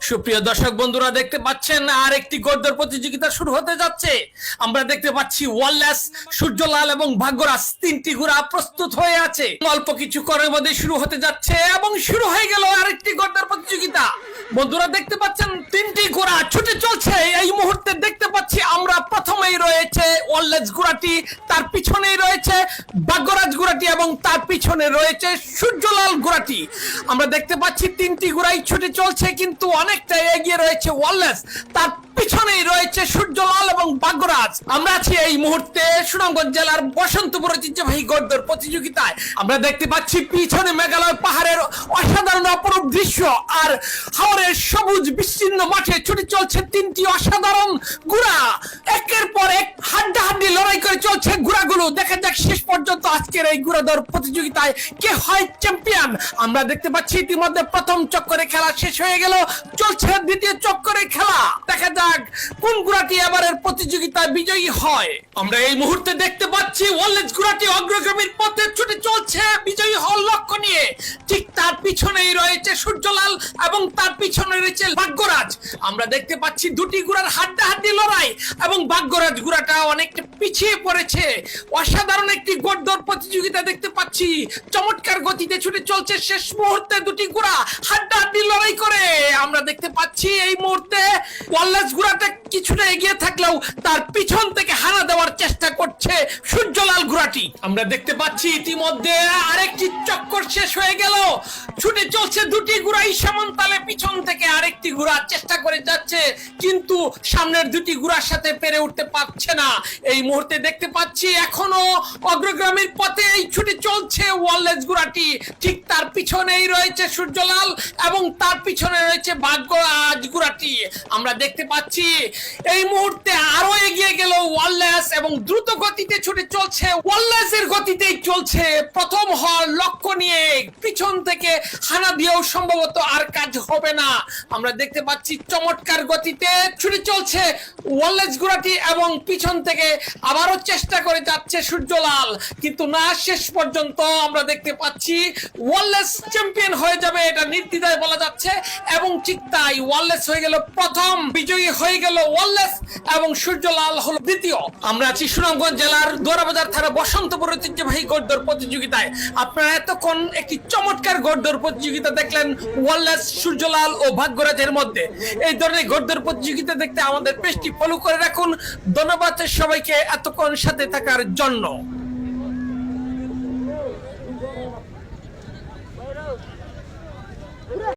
সুপ্রিয় দর্শক বন্ধুরা, দেখতে পাচ্ছেন আর একটি গড়দৌড় প্রতিযোগিতা শুরু হতে যাচ্ছে। আমরা দেখতে পাচ্ছি ওয়াল্লাস, সূর্যলাল এবং ভাগ্যরাজ তিনটি ঘোড়া প্রস্তুত হয়ে আছে। অল্প কিছু করের মধ্যে শুরু হতে যাচ্ছে এবং শুরু হয়ে গেল আরেকটি গড়দৌড় প্রতিযোগিতা। বন্ধুরা দেখতে পাচ্ছেন তিনটি ঘোড়া ছুটে চলছে। এই মুহূর্তে দেখতে পাচ্ছি আমরা প্রথমেই রয়েছে ওয়াল্লাস ঘোড়াটি, তার পিছনেই রয়েছে ভাগ্যরাজ ঘোড়াটি এবং তার পিছনে রয়েছে সূর্যলাল ঘোড়াটি। আমরা দেখতে পাচ্ছি তিনটি ঘোড়াই ছুটে চলছে, কিন্তু অনেকটা এগিয়ে রয়েছে ওয়াল্লাস, তার পিছনেই রয়েছে সূর্যলাল এবং ভাগ্যরাজ। আমরা আছি এই মুহূর্তে সুনামগঞ্জ জেলার বসন্তপুর ঐতিহ্যবাহী গড়দৌড় প্রতিযোগিতায়। আমরা দেখতে পাচ্ছি পিছনে মেঘালয় পাহাড়ের অসাধারণ অপরূপ দৃশ্য, আর হাওরের সবুজ বিস্তীর্ণ মাঠে ছুটে চলছে তিনটি অসাধারণ ঘোড়া। একের পর এক হাড্ডাহাড্ডি লড়াই করে চলছে ঘোড়াগুলো। দেখা যাক শেষ পর্যন্ত আজকের এই ঘোড়াদৌড় প্রতিযোগিতায় কে হয় চ্যাম্পিয়ন। আমরা দেখতে পাচ্ছি ইতিমধ্যে প্রথম চক্করে খেলা শেষ হয়ে গেল, চলছে দ্বিতীয় চক্করে খেলা। দেখা যাক কোন ঘোড়াটি এবারের প্রতিযোগিতায় বিজয়ী হয়। আমরা এই মুহূর্তে দেখতে পাচ্ছি ওয়াল্লাস ঘোড়াটি অগ্রগামীর পথে ছুটে চলছে বিজয়ী হওয়ার লক্ষ্য নিয়ে। ঠিক তার পিছনেই রয়েছে সূর্যলাল এবং তার পিছনে রয়েছে ভাগ্যরাজ। আমরা দেখতে পাচ্ছি দুটি ঘোড়ার হাড্ডাহাড্ডি লড়াই এবং ভাগ্যরাজ ঘোড়াটা অনেকটা পিছিয়ে পড়েছে। অসাধারণ একটি গড়দৌড় প্রতিযোগিতা দেখতে পাচ্ছি, চমৎকার গতিতে ছুটে চলছে। শেষ মুহূর্তে দুটি ঘোড়া হাড্ডাহাড্ডি লড়াই করে আমরা দেখতে পাচ্ছি এই মুহূর্তে ওয়াল্লাস ঘোড়াটা কিছুটা এগিয়ে থাকলেও তার পিছন থেকে হানা দেওয়ার চেষ্টা করছে সূর্যলাল ঘোড়াটি। আমরা দেখতে পাচ্ছি ইতিমধ্যে আরেকটি চক্কর শেষ হয়ে গেল, ছুটে চলছে দুটি ঘোড়াই সমানতালে। পিছন থেকে আরেকটি ঘোড়া চেষ্টা করে যাচ্ছে, কিন্তু সামনের দুটি ঘোড়ার সাথে পেরে উঠতে পারছে না। এই মুহূর্তে দেখতে পাচ্ছি এখনো অগ্রগামীর পথে ছুটে চলছে ওয়াল্লাস ঘোড়াটি। ঠিক তার পিছনেই রয়েছে সূর্যলাল এবং তার পিছনে রয়েছে ভাগ্যরাজ ঘোড়াটি। আমরা দেখতে পাচ্ছি এই মুহূর্তে আরো এগিয়ে গেল ওয়াল্লাস এবং দ্রুত গতিতে ছুটে চলছে। ওয়াল্লাসের গতিতেই চলছে, প্রথম হওয়ার লক্ষ্য নিয়ে। পিছন থেকে হানা দিয়েও সম্ভবত আর কাজ হবে না। আমরা দেখতে পাচ্ছি চমৎকার গতিতে ছুটে চলছে ওয়াল্লাস ঘোড়াটি এবং পিছন থেকে আবারও চেষ্টা করে যাচ্ছে সূর্যলাল, কিন্তু না, শেষ পর্যন্ত আমরা দেখতে পাচ্ছি ওয়াল্লাস চ্যাম্পিয়ন হয়ে যাবে, এটা নির্দ্বিধায় বলা যাচ্ছে। এবং ঠিক তাই, ওয়াল্লাস হয়ে গেল প্রথম, বিজয়ী হয়ে গেল ওয়াল্লাস এবং সূর্যলাল হলো দ্বিতীয়। আমরা আছি সুনামগঞ্জ জেলার দোরাবাজার থানা বসন্তপুর ঐতিহ্যবাহী গড়দৌড় প্রতিযোগিতায়। আপনারা এতক্ষণ একটি চমৎকার গড়দৌড় প্রতিযোগিতা দেখলেন ওয়াল্লাস, সূর্যলাল ও ভাগ্যরাজের মধ্যে। এই ধরনের গড়দৌড় প্রতিযোগিতা দেখতে আমাদের পেজটি ফলো করে রাখুন। ধন্যবাদ সবাইকে এতক্ষণ সাথে থাকার জন্য।